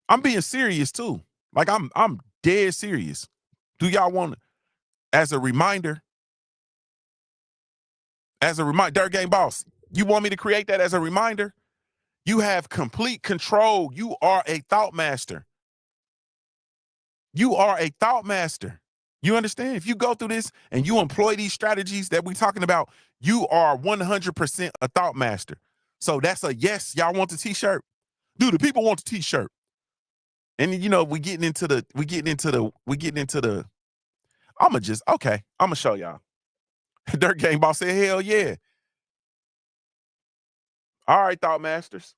S1: I'm being serious too. Like I'm dead serious. Do y'all want it? As a reminder, Dirt Game Boss, you want me to create that as a reminder? You have complete control. You are a thought master. You are a thought master. You understand? If you go through this and you employ these strategies that we're talking about, you are 100% a thought master. So that's a yes. Y'all want the t-shirt? Dude, the people want the t-shirt. And you know, we getting into the, I'm gonna show y'all. Dirt Game Boss said, hell yeah. All right, thought masters.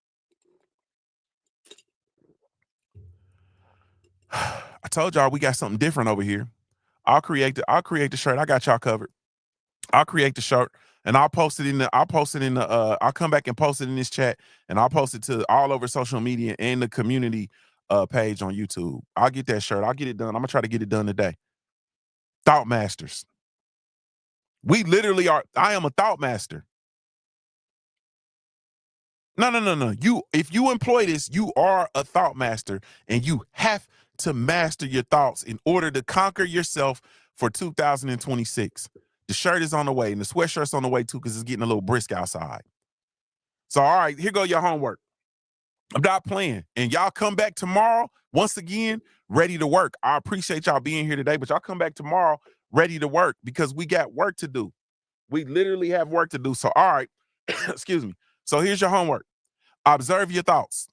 S1: I told y'all we got something different over here. I'll create the shirt. I got y'all covered. I'll create the shirt and I'll come back and post it in this chat, and I'll post it to all over social media and the community page on YouTube. I'll get that shirt. I'll get it done. I'm gonna try to get it done today. Thought masters. We literally are. I am a thought master. No. If you employ this, you are a thought master, and you have to master your thoughts in order to conquer yourself for 2026. The shirt is on the way, and the sweatshirt's on the way too, because it's getting a little brisk outside. So, all right, here go your homework. I'm not playing. And y'all come back tomorrow, once again, ready to work. I appreciate y'all being here today, but y'all come back tomorrow ready to work, because we got work to do. We literally have work to do. So, all right, excuse me. So here's your homework. Observe your thoughts.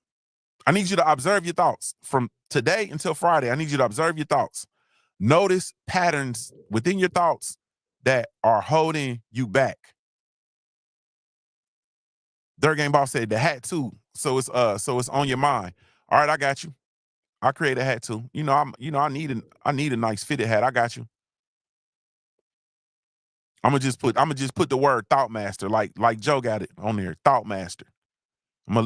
S1: I need you to observe your thoughts from today until Friday. I need you to observe your thoughts. Notice patterns within your thoughts that are holding you back. Dirt Game Boss said the hat too. So it's on your mind. All right, I got you. I'll create a hat too. I need a nice fitted hat. I got you. I'm gonna just put the word Thought Master, like Joe got it on there. Thought Master.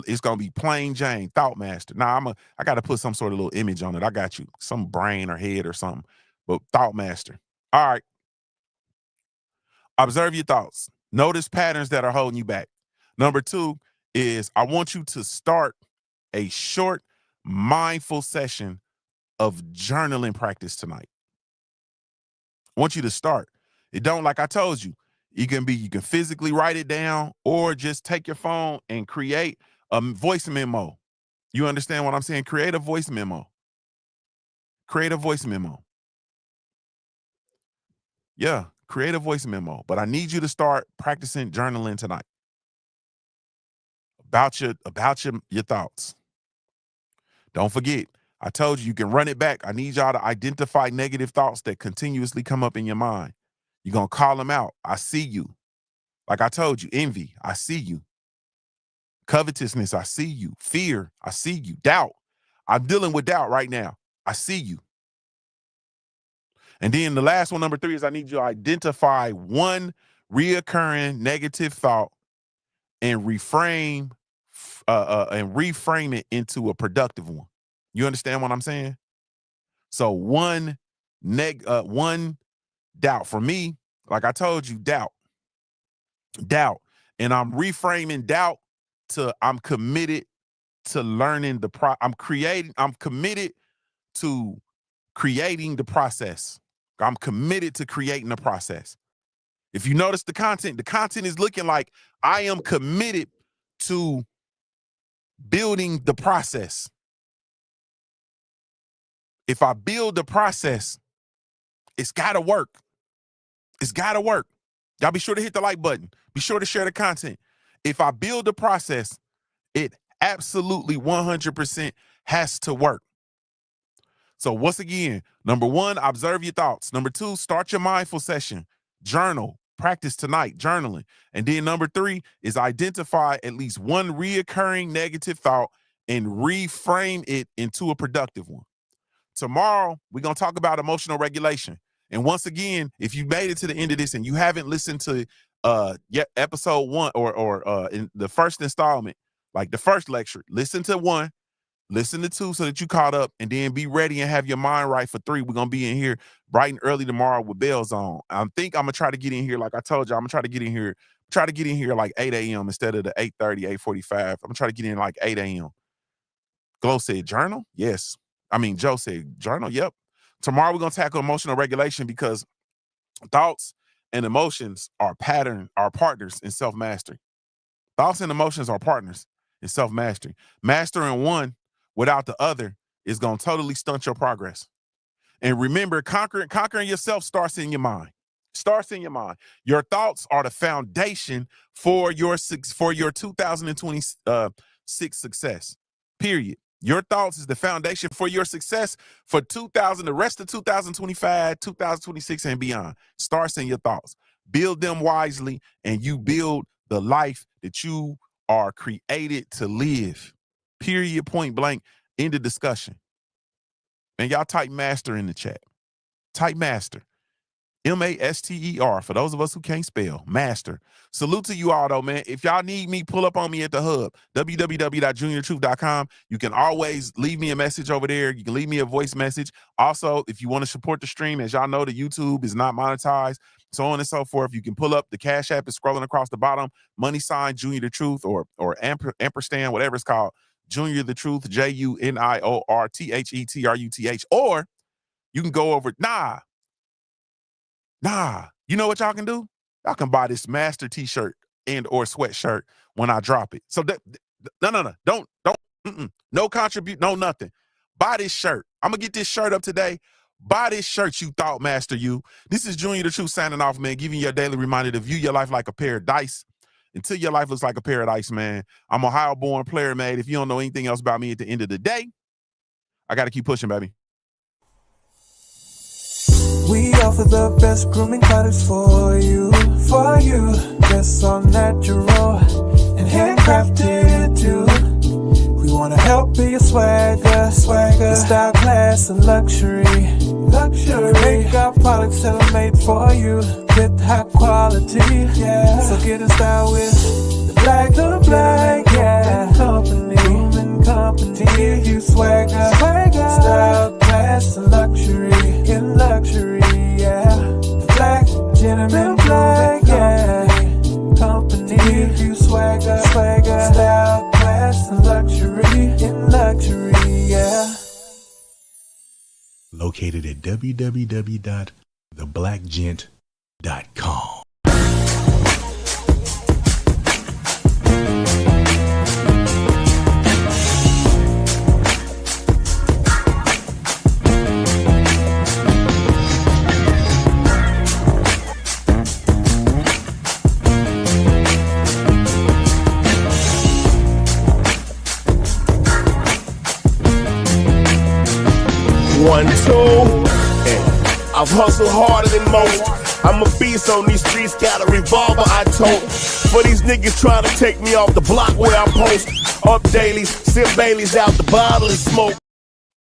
S1: It's gonna be plain Jane, Thought Master. Now I gotta put some sort of little image on it. I got you, some brain or head or something. But Thought Master. All right. Observe your thoughts. Notice patterns that are holding you back. Number 2 is I want you to start a short, mindful session of journaling practice tonight. I want you to start. It don't, like I told you, you can physically write it down, or just take your phone and create a voice memo. You understand what I'm saying? Create a voice memo. Create a voice memo. Yeah, create a voice memo. But I need you to start practicing journaling tonight about your thoughts. Don't forget, I told you, you can run it back. I need y'all to identify negative thoughts that continuously come up in your mind. You're going to call them out. I see you. Like I told you, envy, I see you. Covetousness, I see you. Fear, I see you. Doubt, I'm dealing with doubt right now. I see you. And then the last one, number 3, is I need you to identify one reoccurring negative thought and reframe it into a productive one. You understand what I'm saying? So one doubt. For me, like I told you, doubt. And I'm reframing doubt to I'm committed to learning I'm committed to creating the process. I'm committed to creating the process. If you notice the content is looking like I am committed to building the process. If I build the process, it's got to work. It's got to work. Y'all be sure to hit the like button. Be sure to share the content. If I build the process, it absolutely 100% has to work. So once again, number 1, observe your thoughts. Number 2, start your mindful session. Journal. Practice tonight, journaling. And then number 3 is identify at least one reoccurring negative thought and reframe it into a productive one. Tomorrow, we're going to talk about emotional regulation. And once again, if you made it to the end of this and you haven't listened to episode 1 or in the first installment, like the first lecture, listen to 1, listen to 2 so that you caught up, and then be ready and have your mind right for 3. We're going to be in here bright and early tomorrow with bells on. I think I'm going to try to get in here, like I told you, I'm going to try to get in here like 8 a.m. instead of the 8:30, 8:45. I'm going to try to get in like 8 a.m. Glow said journal? Yes. Joe said journal? Yep. Tomorrow we're going to tackle emotional regulation because thoughts and emotions are partners in self-mastery. Thoughts and emotions are partners in self-mastery. Mastering one without the other is going to totally stunt your progress. And remember, conquering yourself starts in your mind. Your thoughts are the foundation for your 2026 success. Period. Your thoughts is the foundation for your success for the rest of 2025, 2026, and beyond. Starts in your thoughts. Build them wisely, and you build the life that you are created to live. Period, point blank, end of discussion. And y'all type master in the chat. Type master. M-A-S-T-E-R, for those of us who can't spell, master. Salute to you all, though, man. If y'all need me, pull up on me at the hub, www.JuniorTheTruth.com. You can always leave me a message over there. You can leave me a voice message. Also, if you want to support the stream, as y'all know, the YouTube is not monetized, so on and so forth. You can pull up. The Cash App is scrolling across the bottom, $, Junior the Truth, or ampersand, whatever it's called, Junior the Truth, JuniorTheTruth, or you can go over, you know what y'all can do? Y'all can buy this master t-shirt and or sweatshirt when I drop it. So don't no contribute, no nothing. Buy this shirt. I'm gonna get this shirt up today. Buy this shirt, you thought master you. This is Junior the Truth signing off, man, giving you a daily reminder to view your life like a pair of dice until your life looks like a paradise, man. I'm a Ohio-born player, man. If you don't know anything else about me at the end of the day, I got to keep pushing, baby.
S3: We offer the best grooming products for you. Dress all natural and handcrafted too. We wanna help be your swagger, style, class, and luxury. We make our products tailor-made for you with high quality. Yeah, so get in style with the black, yeah. Grooming company, to give you swagger, style, class, and luxury. In luxury, yeah. The black, gentleman, yeah. Company, give you swagger, style, class, and luxury. In luxury, yeah.
S4: Located at www.theblackgent.com.
S2: 1, 2, and I've hustled harder than most. I'm a beast on these streets, got a revolver I tote. For these niggas trying to take me off the block where I post. Up dailies, sip Baileys out the bottle and smoke.